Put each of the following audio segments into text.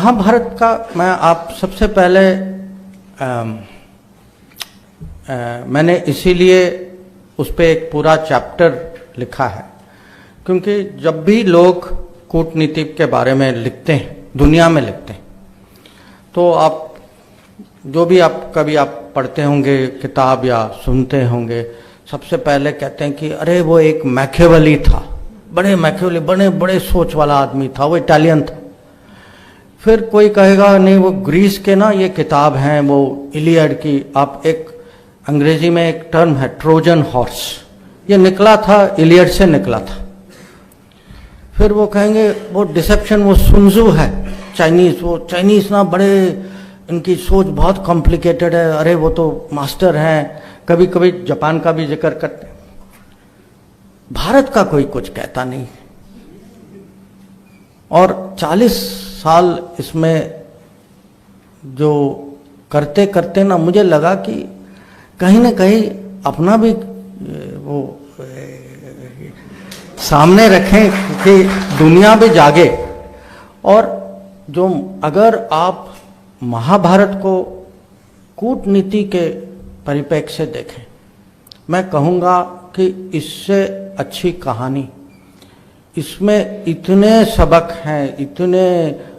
महाभारत का मैं आप सबसे पहले मैंने इसीलिए उस पर एक पूरा चैप्टर लिखा है क्योंकि जब भी लोग कूटनीति के बारे में लिखते हैं, दुनिया में लिखते हैं, तो आप जो भी आप कभी आप पढ़ते होंगे किताब या सुनते होंगे, सबसे पहले कहते हैं कि अरे वो एक मैकियावेली था, मैकियावेली बड़े बड़े सोच वाला आदमी था, वो इटालियन था। फिर कोई कहेगा नहीं वो ग्रीस के ना ये किताब हैं वो इलियड की, आप एक अंग्रेजी में एक टर्म है ट्रोजन हॉर्स, ये निकला था इलियड से निकला था। फिर वो कहेंगे वो डिसेप्शन, वो सुनजू है चाइनीज, वो चाइनीज ना बड़े इनकी सोच बहुत कॉम्प्लिकेटेड है, अरे वो तो मास्टर हैं। कभी कभी जापान का भी जिक्र करते हैं। भारत का कोई कुछ कहता नहीं। और 40 साल इसमें जो करते करते ना मुझे लगा कि कहीं ना कहीं अपना भी वो सामने रखें कि दुनिया भी जागे। और जो अगर आप महाभारत को कूटनीति के परिप्रेक्ष्य से देखें, मैं कहूँगा कि इससे अच्छी कहानी, इसमें इतने सबक हैं, इतने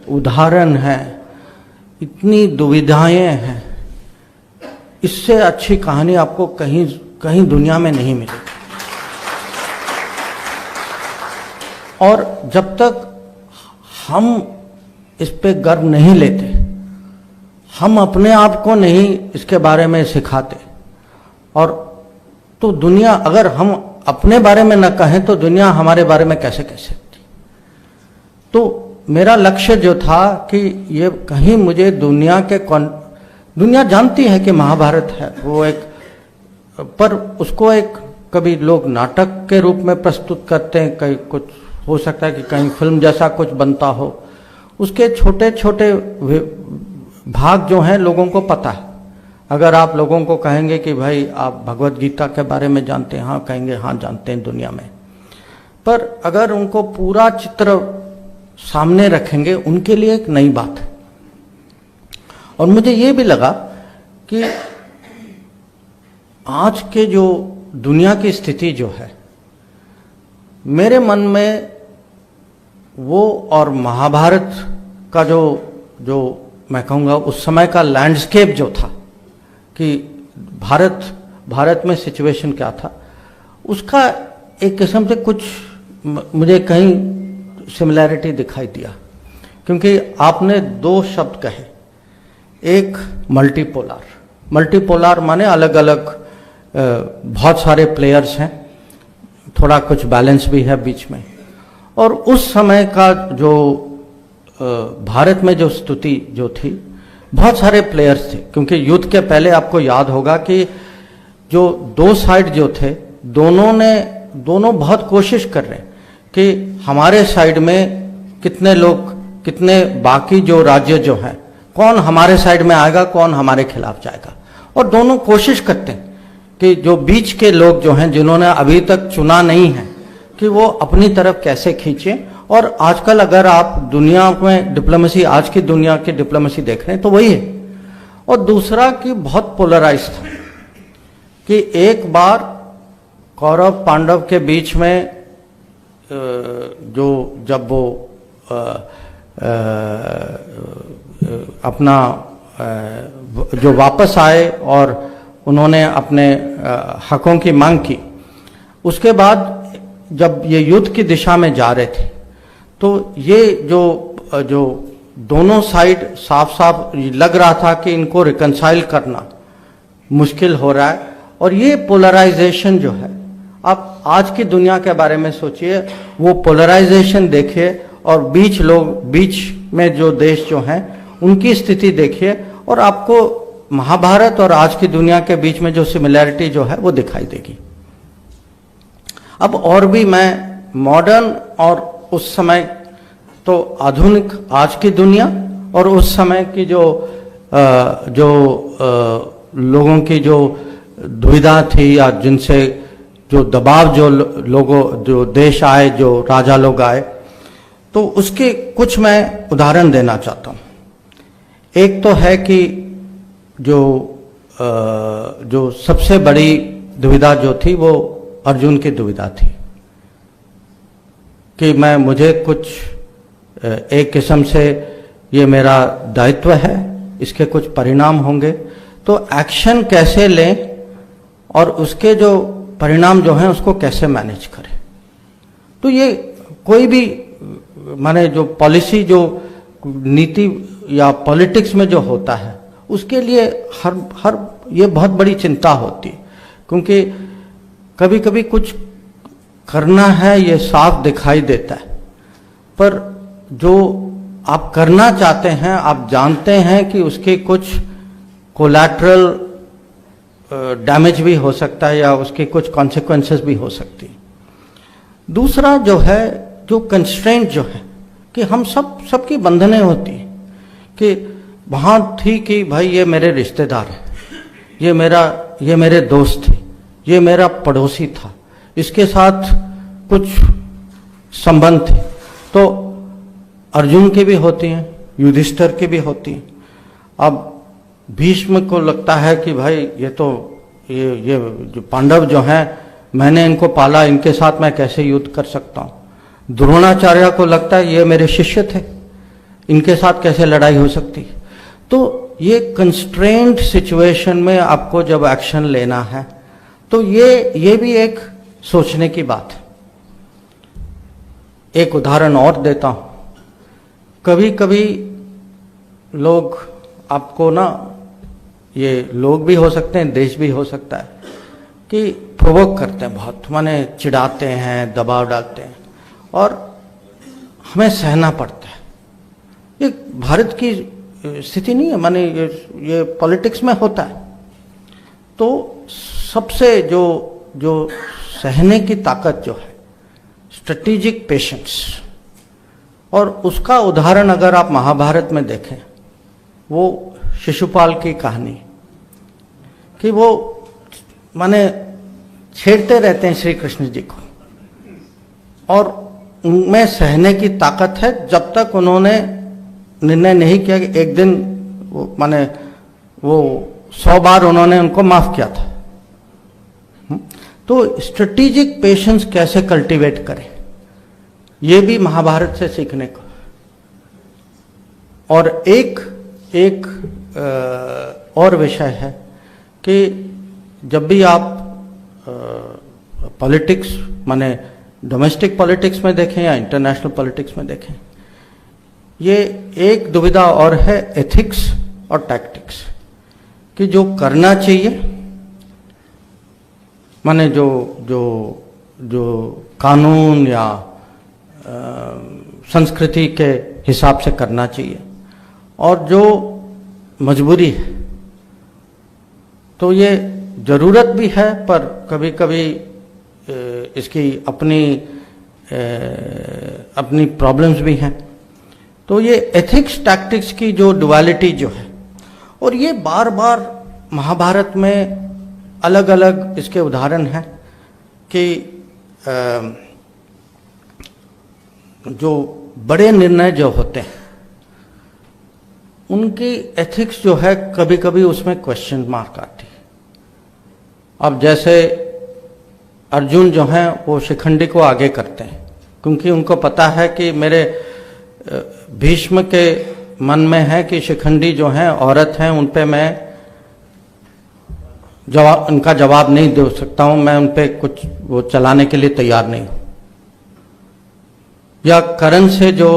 उदाहरण हैं, इतनी दुविधाएं हैं, इससे अच्छी कहानी आपको कहीं कहीं दुनिया में नहीं मिलेगी। और जब तक हम इस पे गर्व नहीं लेते, हम अपने आप को नहीं इसके बारे में सिखाते, और तो दुनिया, अगर हम अपने बारे में न कहें तो दुनिया हमारे बारे में कैसे कह सकती। तो मेरा लक्ष्य जो था कि ये कहीं मुझे दुनिया जानती है कि महाभारत है वो एक, पर उसको एक कभी लोग नाटक के रूप में प्रस्तुत करते हैं, कहीं कुछ हो सकता है कि कहीं फिल्म जैसा कुछ बनता हो, उसके छोटे छोटे भाग जो हैं लोगों को पता है। अगर आप लोगों को कहेंगे कि भाई आप भगवत गीता के बारे में जानते हैं, हाँ कहेंगे हाँ जानते हैं दुनिया में, पर अगर उनको पूरा चित्र सामने रखेंगे उनके लिए एक नई बात है। और मुझे ये भी लगा कि आज के जो दुनिया की स्थिति जो है, मेरे मन में वो और महाभारत का जो मैं कहूँगा उस समय का लैंडस्केप जो था कि भारत में सिचुएशन क्या था, उसका एक किस्म से कुछ मुझे कहीं सिमिलैरिटी दिखाई दिया। क्योंकि आपने 2 शब्द कहे, एक मल्टीपोलर माने अलग अलग बहुत सारे प्लेयर्स हैं, थोड़ा कुछ बैलेंस भी है बीच में। और उस समय का जो भारत में जो स्थिति जो थी, बहुत सारे प्लेयर्स थे, क्योंकि युद्ध के पहले आपको याद होगा कि जो 2 साइड जो थे, दोनों बहुत कोशिश कर रहे हैं कि हमारे साइड में कितने लोग, कितने बाकी जो राज्य जो हैं, कौन हमारे साइड में आएगा, कौन हमारे खिलाफ जाएगा। और दोनों कोशिश करते हैं कि जो बीच के लोग जो हैं, जिन्होंने अभी तक चुना नहीं है, कि वो अपनी तरफ कैसे खींचे। और आजकल अगर आप दुनिया में डिप्लोमेसी, आज की दुनिया की डिप्लोमेसी देख रहे हैं तो वही है। और दूसरा कि बहुत पोलराइज था कि एक बार कौरव पांडव के बीच में जब वो अपना जो वापस आए और उन्होंने अपने हकों की मांग की, उसके बाद जब ये युद्ध की दिशा में जा रहे थे, तो ये जो दोनों साइड साफ साफ लग रहा था कि इनको रिकंसाइल करना मुश्किल हो रहा है। और ये पोलराइजेशन जो है, आप आज की दुनिया के बारे में सोचिए, वो पोलराइजेशन देखिए, और बीच में जो देश जो हैं उनकी स्थिति देखिए, और आपको महाभारत और आज की दुनिया के बीच में जो सिमिलैरिटी जो है वो दिखाई देगी। अब और भी मैं मॉडर्न और उस समय तो आधुनिक आज की दुनिया और उस समय की जो लोगों की जो दुविधा थी या जिनसे जो दबाव जो देश आए, जो राजा लोग आए, तो उसके कुछ मैं उदाहरण देना चाहता हूँ। एक तो है कि जो सबसे बड़ी दुविधा जो थी वो अर्जुन की दुविधा थी कि मुझे कुछ एक किस्म से ये मेरा दायित्व है, इसके कुछ परिणाम होंगे, तो एक्शन कैसे लें और उसके जो परिणाम जो हैं उसको कैसे मैनेज करें। तो ये कोई भी माने जो पॉलिसी, जो नीति या पॉलिटिक्स में जो होता है उसके लिए हर ये बहुत बड़ी चिंता होती है, क्योंकि कभी कभी कुछ करना है ये साफ दिखाई देता है, पर जो आप करना चाहते हैं आप जानते हैं कि उसके कुछ कोलैटरल डैमेज भी हो सकता है या उसके कुछ कॉन्सिक्वेंसेस भी हो सकती है। दूसरा जो है, जो कंस्ट्रेंट जो है कि हम सबकी बंधनें होती हैं कि वहाँ थी कि भाई ये मेरे रिश्तेदार हैं, ये मेरे दोस्त थे, ये मेरा पड़ोसी था, इसके साथ कुछ संबंध थे। तो अर्जुन की भी होती हैं, युधिष्ठिर की भी होती हैं। अब भीष्म को लगता है कि भाई ये जो पांडव जो हैं, मैंने इनको पाला, इनके साथ मैं कैसे युद्ध कर सकता हूँ। द्रोणाचार्य को लगता है ये मेरे शिष्य थे, इनके साथ कैसे लड़ाई हो सकती है। तो ये कंस्ट्रेंट सिचुएशन में आपको जब एक्शन लेना है तो ये भी एक सोचने की बात है। एक उदाहरण और देता हूं। कभी कभी लोग आपको ना, ये लोग भी हो सकते हैं, देश भी हो सकता है, कि प्रोवोक करते हैं बहुत, माने चिढ़ाते हैं, दबाव डालते हैं और हमें सहना पड़ता है। ये भारत की स्थिति नहीं है, माने ये पॉलिटिक्स में होता है। तो सबसे जो सहने की ताकत जो है, स्ट्रेटेजिक पेशेंस, और उसका उदाहरण अगर आप महाभारत में देखें, वो शिशुपाल की कहानी कि वो माने छेड़ते रहते हैं श्री कृष्ण जी को, और उनमें सहने की ताकत है जब तक उन्होंने निर्णय नहीं किया कि एक दिन वो 100 बार उन्होंने उनको माफ किया था। तो स्ट्रेटेजिक पेशेंस कैसे कल्टीवेट करें, ये भी महाभारत से सीखने को। और एक और विषय है कि जब भी आप पॉलिटिक्स, माने डोमेस्टिक पॉलिटिक्स में देखें या इंटरनेशनल पॉलिटिक्स में देखें, ये एक दुविधा और है एथिक्स और टैक्टिक्स, कि जो करना चाहिए, माने जो कानून या संस्कृति के हिसाब से करना चाहिए, और जो मजबूरी है। तो ये जरूरत भी है, पर कभी कभी इसकी अपनी प्रॉब्लम्स भी हैं। तो ये एथिक्स टैक्टिक्स की जो डुअलिटी जो है, और ये बार बार महाभारत में अलग अलग इसके उदाहरण हैं कि जो बड़े निर्णय जो होते हैं उनकी एथिक्स जो है कभी कभी उसमें क्वेश्चन मार्क आती है। अब जैसे अर्जुन जो हैं वो शिखंडी को आगे करते हैं, क्योंकि उनको पता है कि मेरे भीष्म के मन में है कि शिखंडी जो हैं औरत हैं, उन पे मैं उनका जवाब नहीं दे सकता हूं, मैं उन पे कुछ वो चलाने के लिए तैयार नहीं हूं। या करण से जो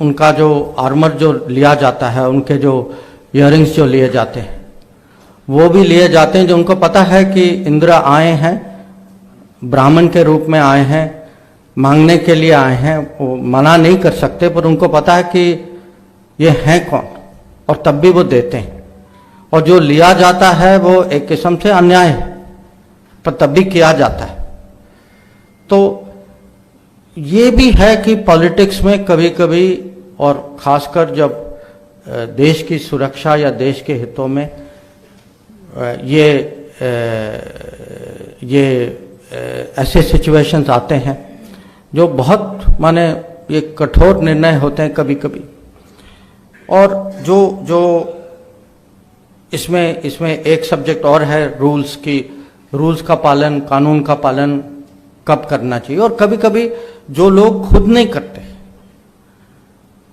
उनका जो आर्मर जो लिया जाता है, उनके जो इयररिंग्स जो लिए जाते हैं, वो भी लिए जाते हैं, जो उनको पता है कि इंद्र आए हैं, ब्राह्मण के रूप में आए हैं, मांगने के लिए आए हैं, वो मना नहीं कर सकते, पर उनको पता है कि ये हैं कौन, और तब भी वो देते हैं। और जो लिया जाता है वो एक किस्म से अन्याय है, पर तब भी किया जाता है। तो ये भी है कि पॉलिटिक्स में कभी कभी, और खासकर जब देश की सुरक्षा या देश के हितों में ये ऐसे सिचुएशंस आते हैं जो बहुत माने ये कठोर निर्णय होते हैं कभी कभी। और जो जो इसमें एक सब्जेक्ट और है रूल्स की, रूल्स का पालन, कानून का पालन कब करना चाहिए। और कभी कभी जो लोग खुद नहीं करते,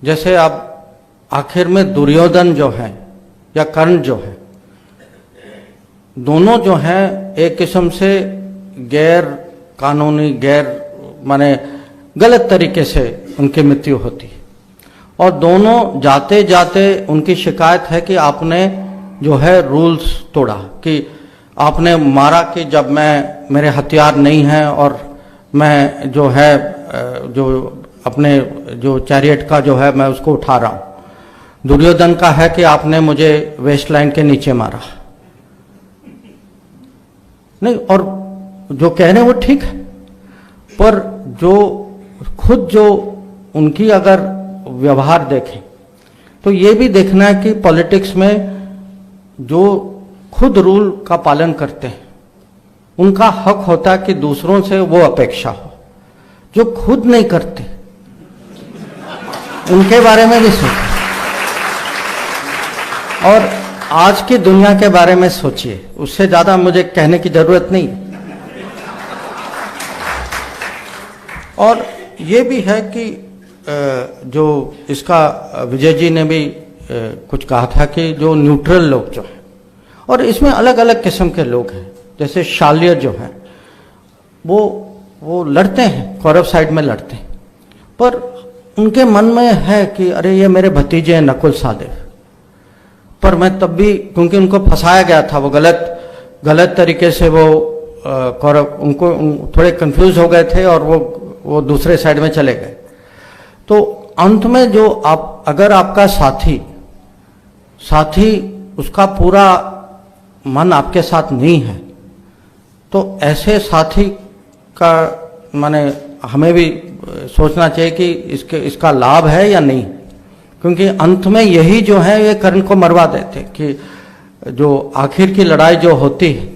जैसे अब आखिर में दुर्योधन जो है या कर्ण जो है, दोनों जो हैं एक किस्म से गैर कानूनी, गैर माने गलत तरीके से उनकी मृत्यु होती है। और दोनों जाते जाते उनकी शिकायत है कि आपने जो है रूल्स तोड़ा, कि आपने मारा कि जब मेरे हथियार नहीं हैं और मैं जो है जो अपने जो चैरियट का जो है मैं उसको उठा रहा हूं। दुर्योधन का है कि आपने मुझे वेस्ट लाइन के नीचे मारा। नहीं, और जो कह रहे हैं वो ठीक है, पर जो खुद जो उनकी अगर व्यवहार देखें तो ये भी देखना है कि पॉलिटिक्स में जो खुद रूल का पालन करते हैं उनका हक होता है कि दूसरों से वो अपेक्षा हो। जो खुद नहीं करते उनके बारे में भी सोचें, और आज की दुनिया के बारे में सोचिए। उससे ज्यादा मुझे कहने की जरूरत नहीं। और ये भी है कि जो इसका विजय जी ने भी कुछ कहा था कि जो न्यूट्रल लोग जो हैं, और इसमें अलग अलग किस्म के लोग हैं, जैसे शाल्य जो हैं वो लड़ते हैं, कौरव साइड में लड़ते हैं, पर उनके मन में है कि अरे ये मेरे भतीजे हैं नकुल सहदेव, पर मैं तब भी, क्योंकि उनको फंसाया गया था, वो गलत तरीके से वो कौरव उनको थोड़े कंफ्यूज हो गए थे और वो दूसरे साइड में चले गए। तो अंत में जो अगर आपका साथी उसका पूरा मन आपके साथ नहीं है, तो ऐसे साथी का माने हमें भी सोचना चाहिए कि इसका लाभ है या नहीं, क्योंकि अंत में यही जो है ये कर्ण को मरवा देते, कि जो आखिर की लड़ाई जो होती है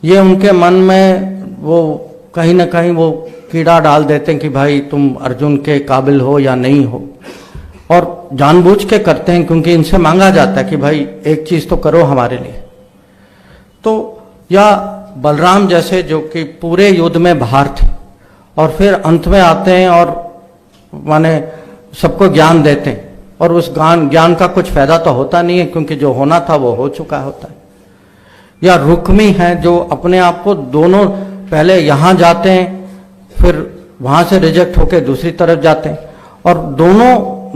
ये उनके मन में वो कहीं ना कहीं वो कीड़ा डाल देते हैं कि भाई तुम अर्जुन के काबिल हो या नहीं हो, और जानबूझ के करते हैं क्योंकि इनसे मांगा जाता है कि भाई एक चीज तो करो हमारे लिए। तो या बलराम जैसे जो कि पूरे युद्ध में बाहर थे और फिर अंत में आते हैं और माने सबको ज्ञान देते हैं, और उस ज्ञान का कुछ फायदा तो होता नहीं है क्योंकि जो होना था वो हो चुका होता है। या रुक्मी है जो अपने आप को दोनों, पहले यहां जाते हैं फिर वहां से रिजेक्ट होकर दूसरी तरफ जाते हैं, और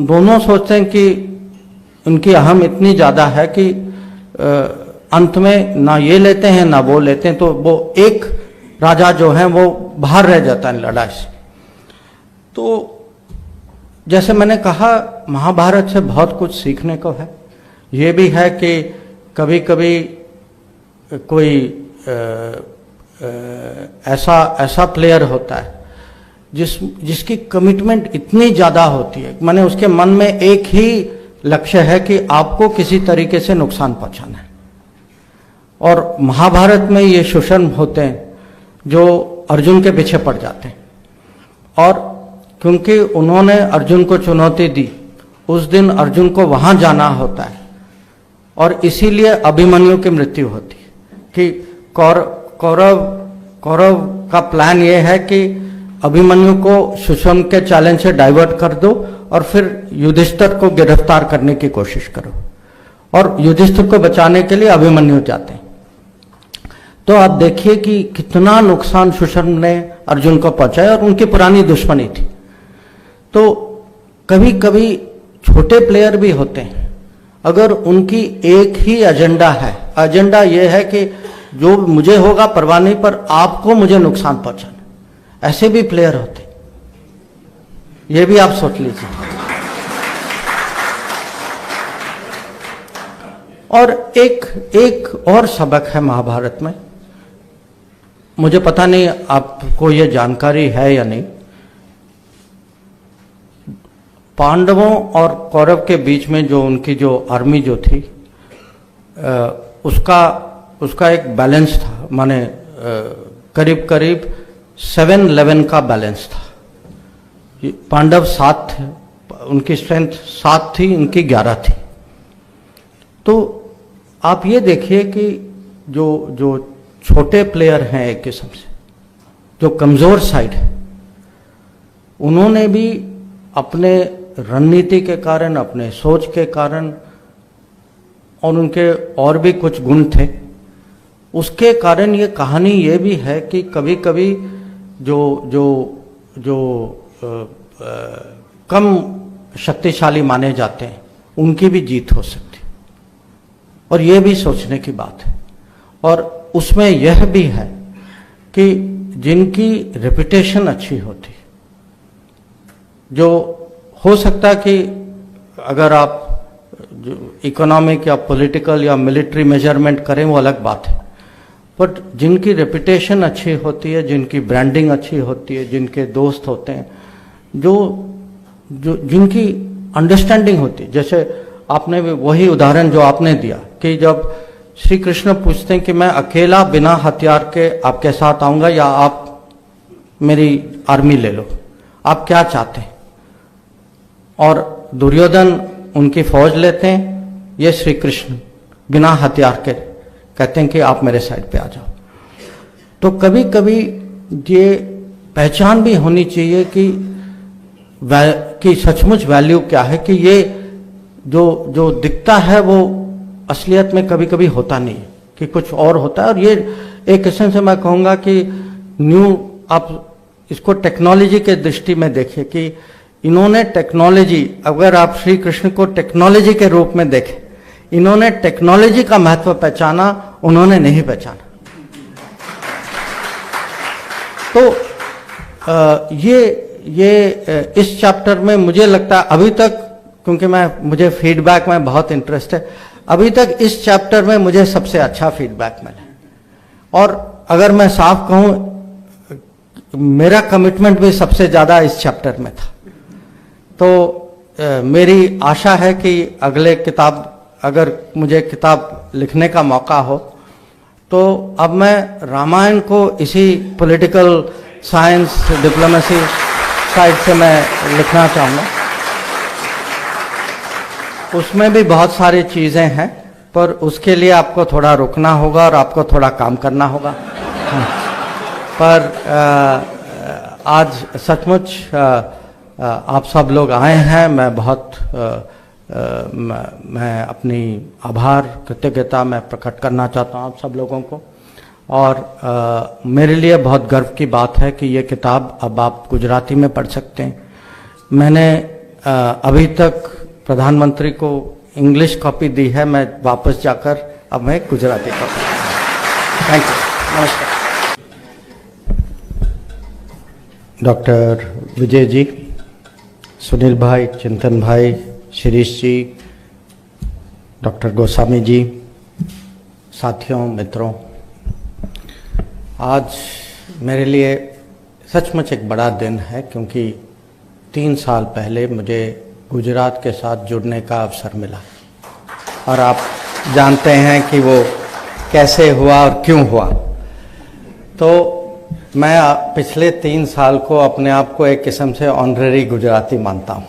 दोनों सोचते हैं कि उनकी अहम इतनी ज्यादा है कि अंत में ना ये लेते हैं ना वो लेते हैं, तो वो एक राजा जो है वो बाहर रह जाता है लड़ाई से। तो जैसे मैंने कहा महाभारत से बहुत कुछ सीखने को है। ये भी है कि कभी कभी कोई ऐसा प्लेयर होता है जिसकी कमिटमेंट इतनी ज्यादा होती है, माने उसके मन में एक ही लक्ष्य है कि आपको किसी तरीके से नुकसान पहुंचाना है। और महाभारत में ये सुषम होते हैं जो अर्जुन के पीछे पड़ जाते हैं, और क्योंकि उन्होंने अर्जुन को चुनौती दी, उस दिन अर्जुन को वहां जाना होता है, और इसीलिए अभिमन्यु की मृत्यु होती है कि कौरव का प्लान ये है कि अभिमन्यु को सुषम के चैलेंज से डाइवर्ट कर दो और फिर युधिष्ठिर को गिरफ्तार करने की कोशिश करो, और युधिष्ठिर को बचाने के लिए अभिमन्यु जाते हैं। तो आप देखिए कि कितना नुकसान सुषम ने अर्जुन को पहुंचाया, और उनकी पुरानी दुश्मनी थी। तो कभी कभी छोटे प्लेयर भी होते हैं, अगर उनकी एक ही एजेंडा है, एजेंडा ये है कि जो मुझे होगा परवाह नहीं, पर आपको मुझे नुकसान पहुंचाना, ऐसे भी प्लेयर होते, ये भी आप सोच लीजिए। और एक और सबक है महाभारत में, मुझे पता नहीं आपको ये जानकारी है या नहीं। पांडवों और कौरव के बीच में जो उनकी जो आर्मी जो थी उसका एक बैलेंस था, माने करीब करीब 7-11 का बैलेंस था। पांडव 7 थे, उनकी स्ट्रेंथ 7 थी, उनकी 11 थी। तो आप ये देखिए कि जो छोटे प्लेयर हैं एक किस्म से, जो कमज़ोर साइड है, उन्होंने भी अपने रणनीति के कारण, अपने सोच के कारण, और उनके और भी कुछ गुण थे, उसके कारण ये कहानी ये भी है कि कभी कभी जो कम शक्तिशाली माने जाते हैं उनकी भी जीत हो सकती, और ये भी सोचने की बात है। और उसमें यह भी है कि जिनकी रेपुटेशन अच्छी होती, जो हो सकता है कि अगर आप इकोनॉमिक या पॉलिटिकल या मिलिट्री मेजरमेंट करें वो अलग बात है, बट जिनकी रेपुटेशन अच्छी होती है, जिनकी ब्रांडिंग अच्छी होती है, जिनके दोस्त होते हैं, जिनकी अंडरस्टैंडिंग होती है, जैसे आपने भी वही उदाहरण जो आपने दिया कि जब श्री कृष्ण पूछते हैं कि मैं अकेला बिना हथियार के आपके साथ आऊंगा या आप मेरी आर्मी ले लो, आप क्या चाहते हैं? और दुर्योधन उनकी फौज लेते हैं, ये श्री कृष्ण बिना हथियार के कहते हैं कि आप मेरे साइड पे आ जाओ। तो कभी कभी ये पहचान भी होनी चाहिए कि सचमुच वैल्यू क्या है, कि ये जो दिखता है वो असलियत में कभी कभी होता नहीं है, कि कुछ और होता है। और ये एक किस्म से मैं कहूँगा कि आप इसको टेक्नोलॉजी के दृष्टि में देखिए कि इन्होंने टेक्नोलॉजी, अगर आप श्री कृष्ण को टेक्नोलॉजी के रूप में देखें, इन्होंने टेक्नोलॉजी का महत्व पहचाना, उन्होंने नहीं पहचाना। तो ये इस चैप्टर में मुझे लगता है अभी तक, क्योंकि मुझे फीडबैक में बहुत इंटरेस्ट है, अभी तक इस चैप्टर में मुझे सबसे अच्छा फीडबैक मिला। और अगर मैं साफ कहूं, मेरा कमिटमेंट भी सबसे ज्यादा इस चैप्टर में था। तो मेरी आशा है कि अगले किताब, अगर मुझे किताब लिखने का मौका हो, तो अब मैं रामायण को इसी पॉलिटिकल साइंस डिप्लोमेसी साइड से मैं लिखना चाहूँगा। उसमें भी बहुत सारी चीज़ें हैं, पर उसके लिए आपको थोड़ा रुकना होगा और आपको थोड़ा काम करना होगा। पर आज सचमुच आप सब लोग आए हैं, मैं बहुत मैं अपनी आभार कृतज्ञता मैं प्रकट करना चाहता हूँ आप सब लोगों को। और मेरे लिए बहुत गर्व की बात है कि ये किताब अब आप गुजराती में पढ़ सकते हैं। मैंने अभी तक प्रधानमंत्री को इंग्लिश कॉपी दी है, मैं वापस जाकर अब मैं गुजराती कॉपी। थैंक यू, नमस्कार। डॉक्टर विजय जी, सुनील भाई, चिंतन भाई, शिरीष जी, डॉक्टर गोस्वामी जी, साथियों, मित्रों, आज मेरे लिए सचमुच एक बड़ा दिन है, क्योंकि 3 साल पहले मुझे गुजरात के साथ जुड़ने का अवसर मिला। और आप जानते हैं कि वो कैसे हुआ और क्यों हुआ। तो मैं पिछले 3 साल को अपने आप को एक किस्म से ऑनरेरी गुजराती मानता हूँ।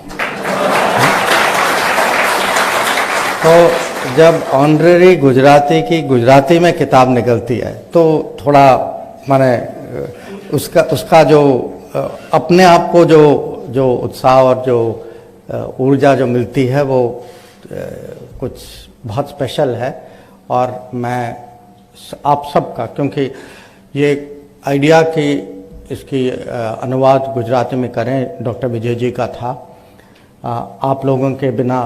तो जब ऑनरेरी गुजराती की गुजराती में किताब निकलती है तो थोड़ा माने उसका जो अपने आप को जो उत्साह और जो ऊर्जा जो मिलती है वो कुछ बहुत स्पेशल है। और मैं आप सबका, क्योंकि ये आइडिया कि इसकी अनुवाद गुजराती में करें डॉक्टर विजय जी का था। आप लोगों के बिना,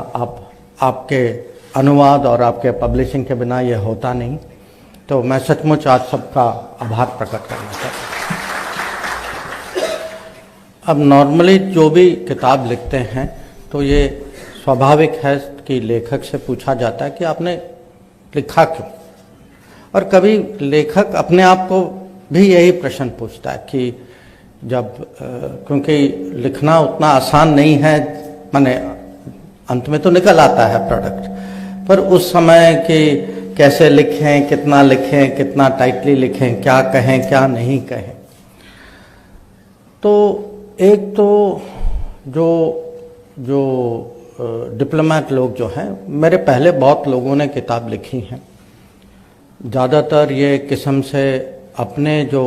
आपके अनुवाद और आपके पब्लिशिंग के बिना ये होता नहीं। तो मैं सचमुच आज सबका आभार प्रकट करना चाहता हूँ। अब नॉर्मली जो भी किताब लिखते हैं तो ये स्वाभाविक है कि लेखक से पूछा जाता है कि आपने लिखा क्यों। और कभी लेखक अपने आप को भी यही प्रश्न पूछता है कि जब क्योंकि लिखना उतना आसान नहीं है, माने अंत में तो निकल आता है प्रोडक्ट, पर उस समय कि कैसे लिखें, कितना टाइटली लिखें, क्या कहें क्या नहीं कहें। तो एक तो जो डिप्लोमेट लोग जो हैं, मेरे पहले बहुत लोगों ने किताब लिखी हैं, ज़्यादातर ये किस्म से अपने जो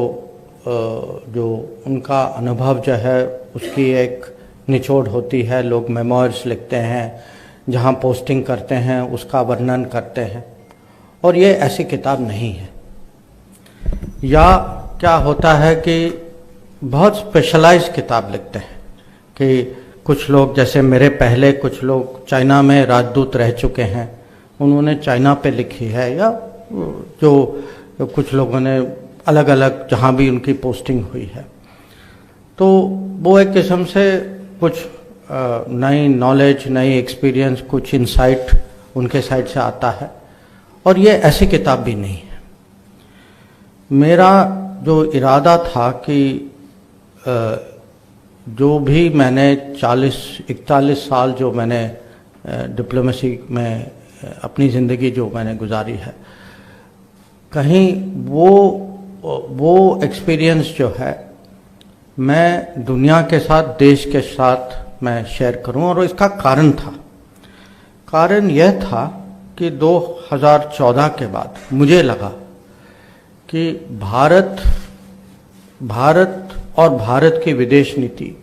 उनका अनुभव जो है उसकी एक निचोड़ होती है। लोग मेमोइर्स लिखते हैं, जहाँ पोस्टिंग करते हैं उसका वर्णन करते हैं, और ये ऐसी किताब नहीं है। या क्या होता है कि बहुत स्पेशलाइज किताब लिखते हैं कि कुछ लोग, जैसे मेरे पहले कुछ लोग चाइना में राजदूत रह चुके हैं, उन्होंने चाइना पे लिखी है, या जो कुछ लोगों ने अलग अलग जहाँ भी उनकी पोस्टिंग हुई है। तो वो एक किस्म से कुछ नई नॉलेज, नई एक्सपीरियंस, कुछ इंसाइट उनके साइड से आता है, और ये ऐसी किताब भी नहीं है। मेरा जो इरादा था कि जो भी मैंने 40-41 साल जो मैंने डिप्लोमेसी में अपनी ज़िंदगी जो मैंने गुजारी है, कहीं वो एक्सपीरियंस जो है मैं दुनिया के साथ, देश के साथ मैं शेयर करूं। और इसका कारण यह था कि 2014 के बाद मुझे लगा कि भारत और भारत की विदेश नीति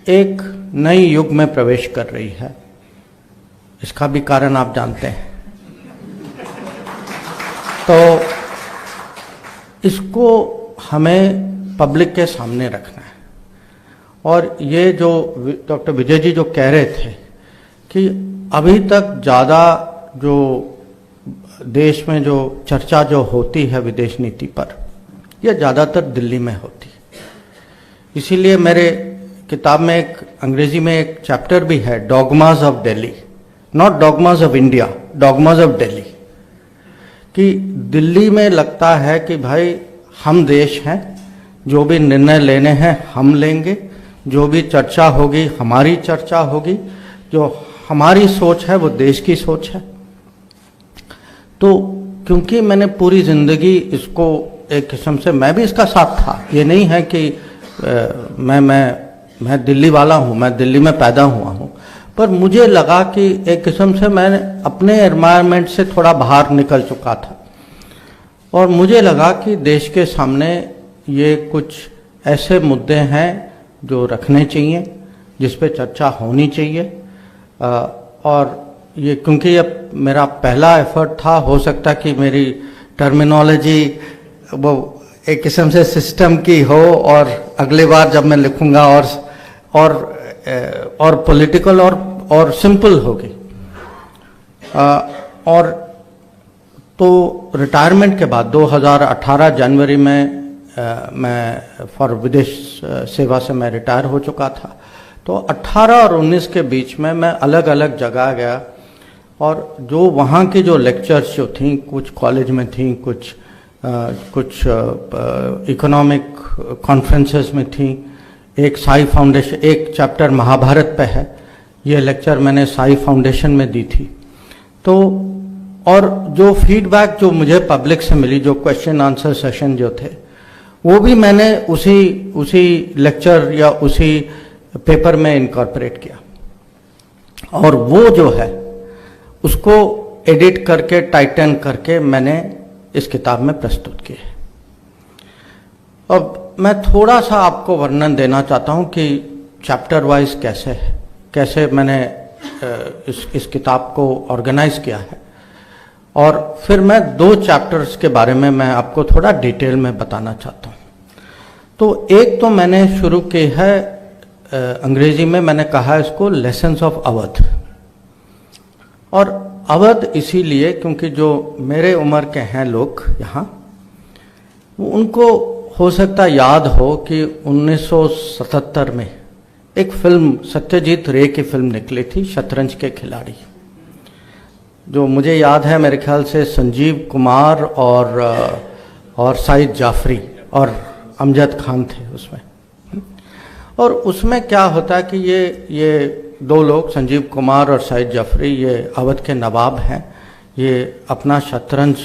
एक नई युग में प्रवेश कर रही है। इसका भी कारण आप जानते हैं। तो इसको हमें पब्लिक के सामने रखना है। और ये जो डॉक्टर विजय जी जो कह रहे थे कि अभी तक ज़्यादा जो देश में जो चर्चा जो होती है विदेश नीति पर, यह ज़्यादातर दिल्ली में होती है। इसीलिए मेरे किताब में एक अंग्रेजी में एक चैप्टर भी है, dogmas of Delhi, not dogmas of India, dogmas of Delhi, कि दिल्ली में लगता है कि भाई हम देश हैं, जो भी निर्णय लेने हैं हम लेंगे, जो भी चर्चा होगी हमारी चर्चा होगी, जो हमारी सोच है वो देश की सोच है। तो क्योंकि मैंने पूरी ज़िंदगी इसको एक किस्म से, मैं भी इसका साथ था, ये नहीं है कि मैं दिल्ली वाला हूँ, मैं दिल्ली में पैदा हुआ हूँ, पर मुझे लगा कि एक किस्म से मैं अपने एनवायरनमेंट से थोड़ा बाहर निकल चुका था, और मुझे लगा कि देश के सामने ये कुछ ऐसे मुद्दे हैं जो रखने चाहिए, जिस पे चर्चा होनी चाहिए। और ये क्योंकि अब मेरा पहला एफर्ट था, हो सकता कि मेरी टर्मिनोलॉजी वो एक किस्म से सिस्टम की हो, और अगली बार जब मैं लिखूंगा और पॉलिटिकल और सिंपल होगी। और तो रिटायरमेंट के बाद 2018 जनवरी में मैं फॉर विदेश सेवा से मैं रिटायर हो चुका था। तो 18 और 19 के बीच में मैं अलग अलग जगह गया, और जो वहाँ की जो लेक्चर्स जो थी, कुछ कॉलेज में थी, कुछ इकोनॉमिक कॉन्फ्रेंसेस में थी। एक साई फाउंडेशन, एक चैप्टर महाभारत पे है, ये लेक्चर मैंने साई फाउंडेशन में दी थी। तो और जो फीडबैक जो मुझे पब्लिक से मिली, जो क्वेश्चन आंसर सेशन जो थे, वो भी मैंने उसी लेक्चर या उसी पेपर में इनकॉर्पोरेट किया, और वो जो है उसको एडिट करके, टाइटन करके मैंने इस किताब में प्रस्तुत किया है। अब मैं थोड़ा सा आपको वर्णन देना चाहता हूँ कि चैप्टर वाइज कैसे मैंने इस किताब को ऑर्गेनाइज किया है, और फिर मैं 2 चैप्टर्स के बारे में मैं आपको थोड़ा डिटेल में बताना चाहता हूँ। तो एक तो मैंने शुरू की है, अंग्रेजी में मैंने कहा इसको लेसन्स ऑफ अवध। और अवध इसीलिए क्योंकि जो मेरे उम्र के हैं लोग यहाँ, उनको हो सकता याद हो कि 1977 में एक फिल्म, सत्यजीत रे की फिल्म निकली थी, शतरंज के खिलाड़ी, जो मुझे याद है मेरे ख्याल से संजीव कुमार और साइद जाफरी और अमजद खान थे उसमें। और उसमें क्या होता है कि ये 2 लोग, संजीव कुमार और साइद जाफरी, ये अवध के नवाब हैं, ये अपना शतरंज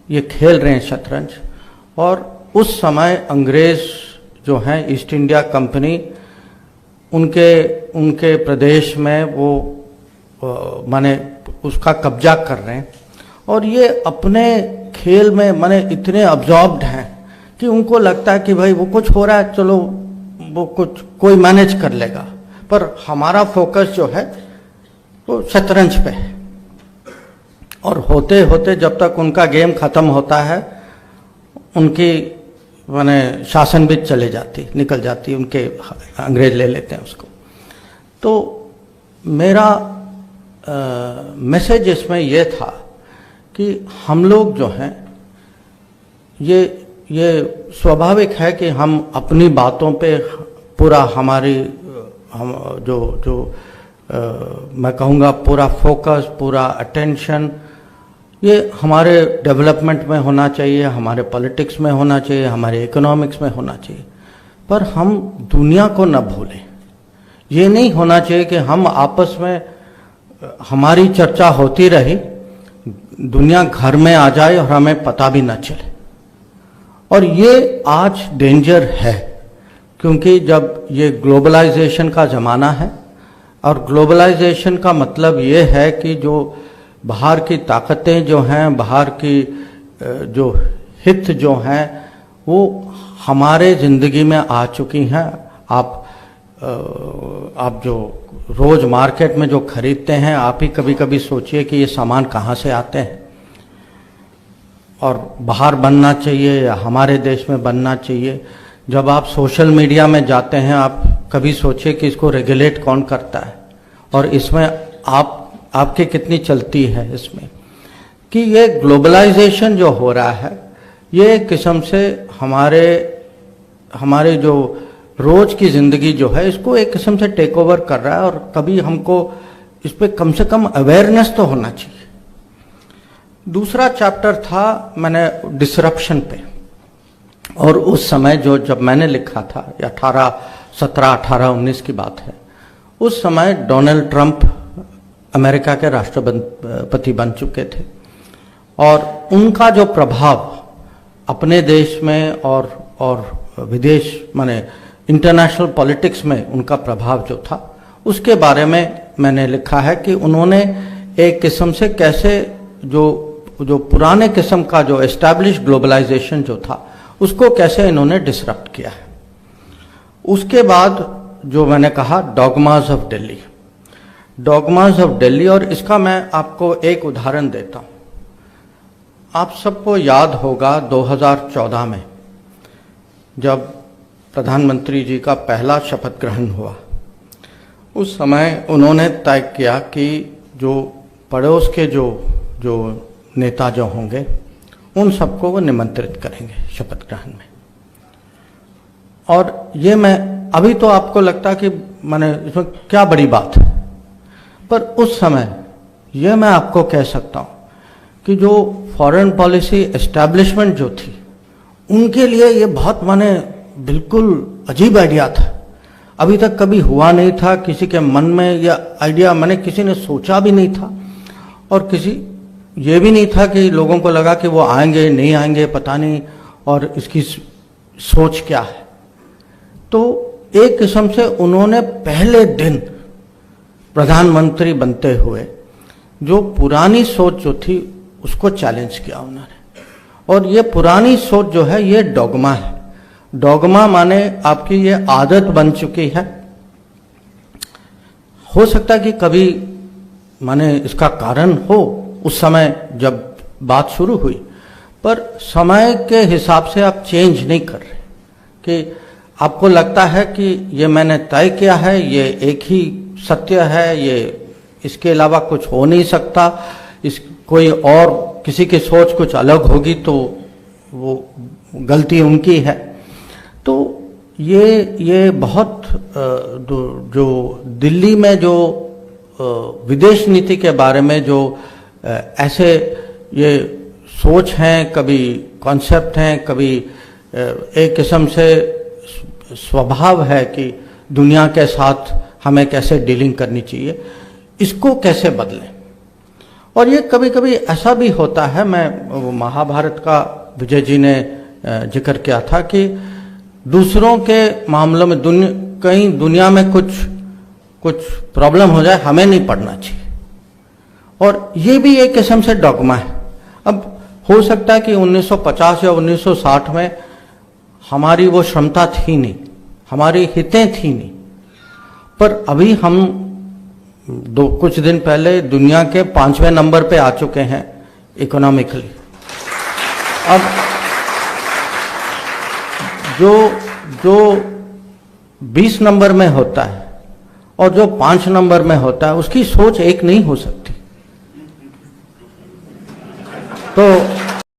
ये खेल रहे हैं शतरंज। और उस समय अंग्रेज़ जो हैं, ईस्ट इंडिया कंपनी, उनके उनके प्रदेश में वो माने उसका कब्जा कर रहे हैं, और ये अपने खेल में माने इतने अब्जॉर्ब्ड हैं कि उनको लगता है कि भाई वो कुछ हो रहा है, चलो वो कुछ कोई मैनेज कर लेगा। पर हमारा फोकस जो है वो शतरंज पे है, और होते होते जब तक उनका गेम खत्म होता है उनकी माने शासन भी चले जाती, निकल जाती, उनके अंग्रेज ले लेते हैं उसको। तो मेरा मैसेज इसमें यह था कि हम लोग जो हैं ये स्वाभाविक है कि हम अपनी बातों पे पूरा हम जो मैं कहूँगा पूरा फोकस, पूरा अटेंशन ये हमारे डेवलपमेंट में होना चाहिए, हमारे पॉलिटिक्स में होना चाहिए, हमारे इकोनॉमिक्स में होना चाहिए। पर हम दुनिया को न भूलें। ये नहीं होना चाहिए कि हम आपस में हमारी चर्चा होती रही, दुनिया घर में आ जाए और हमें पता भी न चले। और ये आज डेंजर है, क्योंकि जब ये ग्लोबलाइजेशन का ज़माना है, और ग्लोबलाइजेशन का मतलब ये है कि जो बाहर की ताकतें जो हैं, बाहर की जो हित जो हैं, वो हमारे ज़िंदगी में आ चुकी हैं। आप जो रोज़ मार्केट में जो खरीदते हैं, आप ही कभी कभी सोचिए कि ये सामान कहाँ से आते हैं, और बाहर बनना चाहिए या हमारे देश में बनना चाहिए। जब आप सोशल मीडिया में जाते हैं, आप कभी सोचिए कि इसको रेगुलेट कौन करता है, और इसमें आपकी कितनी चलती है इसमें, कि ये ग्लोबलाइजेशन जो हो रहा है ये एक किस्म से हमारे जो रोज़ की ज़िंदगी जो है इसको एक किस्म से टेक ओवर कर रहा है। और कभी हमको इस पर कम से कम अवेयरनेस तो होना चाहिए। दूसरा चैप्टर था मैंने डिसरप्शन पे, और उस समय जब मैंने लिखा था, 1819 की बात है, उस समय डोनाल्ड ट्रंप अमेरिका के राष्ट्रपति बन चुके थे, और उनका जो प्रभाव अपने देश में और विदेश माने इंटरनेशनल पॉलिटिक्स में उनका प्रभाव जो था, उसके बारे में मैंने लिखा है कि उन्होंने एक किस्म से कैसे जो पुराने किस्म का जो एस्टैब्लिश ग्लोबलाइजेशन जो था उसको कैसे इन्होंने डिसरप्ट किया है। उसके बाद जो मैंने कहा डॉगमास ऑफ दिल्ली, और इसका मैं आपको एक उदाहरण देता हूँ। आप सबको याद होगा 2014 में जब प्रधानमंत्री जी का पहला शपथ ग्रहण हुआ, उस समय उन्होंने तय किया कि जो पड़ोस के जो नेता जो होंगे उन सबको वो निमंत्रित करेंगे शपथ ग्रहण में। और ये मैं अभी तो आपको लगता कि माने इसमें क्या बड़ी बात है, पर उस समय ये मैं आपको कह सकता हूँ कि जो फॉरेन पॉलिसी एस्टैब्लिशमेंट जो थी उनके लिए ये बहुत माने बिल्कुल अजीब आइडिया था। अभी तक कभी हुआ नहीं था किसी के मन में, या आइडिया माने किसी ने सोचा भी नहीं था, और किसी ये भी नहीं था कि लोगों को लगा कि वो आएंगे नहीं आएंगे पता नहीं, और इसकी सोच क्या है। तो एक किस्म से उन्होंने पहले दिन प्रधानमंत्री बनते हुए जो पुरानी सोच जो थी उसको चैलेंज किया उन्होंने। और ये पुरानी सोच जो है ये डॉगमा है। डॉगमा माने आपकी ये आदत बन चुकी है। हो सकता है कि कभी माने इसका कारण हो उस समय जब बात शुरू हुई, पर समय के हिसाब से आप चेंज नहीं कर रहे, कि आपको लगता है कि ये मैंने तय किया है, ये एक ही सत्य है, ये इसके अलावा कुछ हो नहीं सकता, कोई और किसी की सोच कुछ अलग होगी तो वो गलती उनकी है। तो ये बहुत जो दिल्ली में जो विदेश नीति के बारे में जो ऐसे ये सोच हैं, कभी कॉन्सेप्ट हैं, कभी एक किस्म से स्वभाव है कि दुनिया के साथ हमें कैसे डीलिंग करनी चाहिए, इसको कैसे बदलें। और ये कभी कभी ऐसा भी होता है, मैं महाभारत का विजय जी ने जिक्र किया था कि दूसरों के मामलों में कहीं दुनिया में कुछ कुछ प्रॉब्लम हो जाए, हमें नहीं पढ़ना चाहिए। और ये भी एक किस्म से डॉगमा है। अब हो सकता है कि 1950 या 1960 में हमारी वो क्षमता थी नहीं, हमारी हितें थी नहीं, पर अभी हम कुछ दिन पहले दुनिया के 5वें नंबर पे आ चुके हैं इकोनॉमिकली। अब जो 20 नंबर में होता है और जो 5 नंबर में होता है, उसकी सोच एक नहीं हो सकती।